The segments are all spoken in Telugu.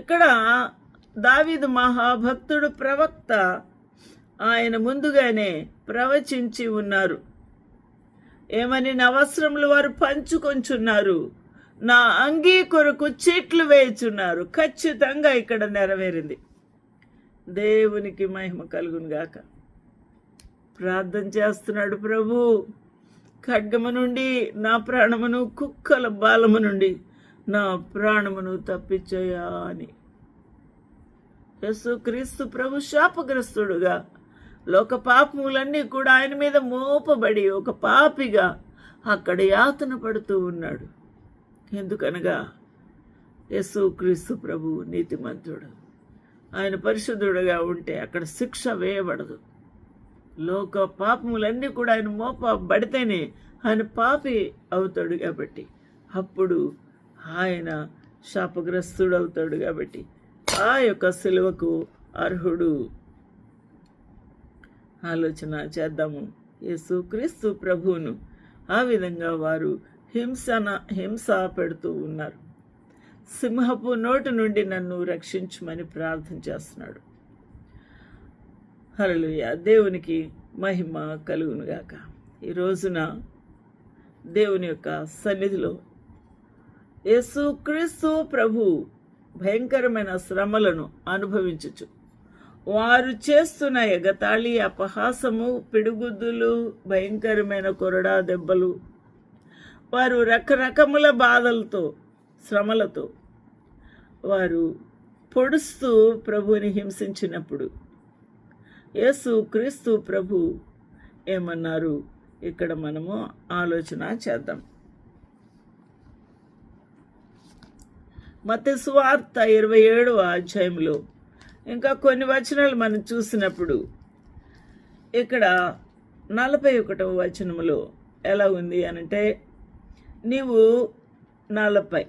ఇక్కడ దావీదు మహాభక్తుడు ప్రవక్త ఆయన ముందుగానే ప్రవచించి ఉన్నారు. ఏమని? నా వస్త్రములు వారు పంచుకొంచున్నారు, నా అంగీ కొరకు చీట్లు వేయుచున్నారు. ఖచ్చితంగా ఇక్కడ నెరవేరింది. దేవునికి మహిమ కలుగును గాక. ప్రార్థన చేస్తున్నాడు ప్రభు, ఖడ్గము నుండి నా ప్రాణమును, కుక్కల బాలము నుండి నా ప్రాణమును తప్పించయా అని. యేసుక్రీస్తు ప్రభు శాపగ్రస్తుడుగా లోక పాపములన్నీ కూడా ఆయన మీద మోపబడి ఒక పాపిగా అక్కడ యాతన పడుతూ ఉన్నాడు. ఎందుకనగా యేసుక్రీస్తు ప్రభు నీతిమంతుడు, ఆయన పరిశుద్ధుడుగా ఉంటే అక్కడ శిక్ష వేయబడదు. లోక పాపములన్నీ కూడా ఆయన మోపబడితేనే ఆయన పాపి అవుతాడు కాబట్టి అప్పుడు ఆయన శాపగ్రస్తుడు అవుతాడు కాబట్టి ఆ యొక్క సిలువకు అర్హుడు. ఆలోచన యేసుక్రీస్తు ప్రభువును ఆ విధంగా వారు హింస పెడుతూ ఉన్నారు. సింహపు నోటి నుండి నన్ను రక్షించమని ప్రార్థన చేస్తున్నాడు. హల్లెలూయా. దేవునికి మహిమ కలుగునుగాక. ఈ రోజున దేవుని యొక్క సన్నిధిలో యేసుక్రీస్తు ప్రభు భయంకరమైన శ్రమలను అనుభవించుచు వారు చేస్తున్న ఎగతాళి, అపహాసము, పిడుగుద్దులు, భయంకరమైన కొరడా దెబ్బలు, వారు రకరకముల బాధలతో, శ్రమలతో వారు పొడుస్తూ ప్రభువుని హింసించినప్పుడు యేసుక్రీస్తు ప్రభు ఏమన్నారు ఇక్కడ మనము ఆలోచన చేద్దాం. మత్తయి సువార్త 27వ అధ్యాయంలో ఇంకా కొన్ని వచనాలు మనం చూసినప్పుడు ఇక్కడ 41వ వచనములో ఎలా ఉంది అనంటే, నీవు 40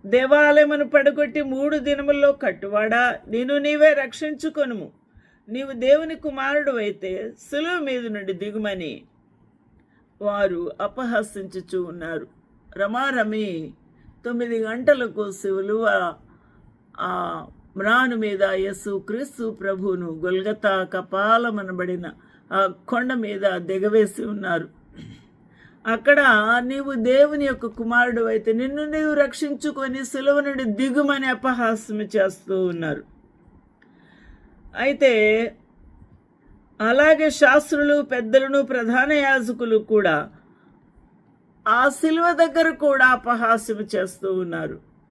దేవాలయమును పడగొట్టి 3 దినముల్లో కట్టువాడా, నేను నీవే రక్షించుకొనుము. నీవు దేవుని కుమారుడు అయితే సిలువ మీద నుండి దిగుమని వారు అపహసించుచూ ఉన్నారు. రమారమి 9 గంటలకు సిలువ ఆ మ్రాను మీద యేసుక్రీస్తు ప్రభువును గొల్గతా కపాలమనబడిన ఆ కొండ మీద దిగవేసి ఉన్నారు. అక్కడ నీవు దేవుని యొక్క కుమారుడు అయితే నిన్ను నీవు రక్షించుకొని సిలువ నుండి దిగుమని అపహాస్యం చేస్తూ ఉన్నారు. అయితే అలాగే శాస్త్రులు, పెద్దలను, ప్రధాన యాజకులు కూడా ఆ సిలువ దగ్గర కూడా అపహాస్యం చేస్తూ ఉన్నారు.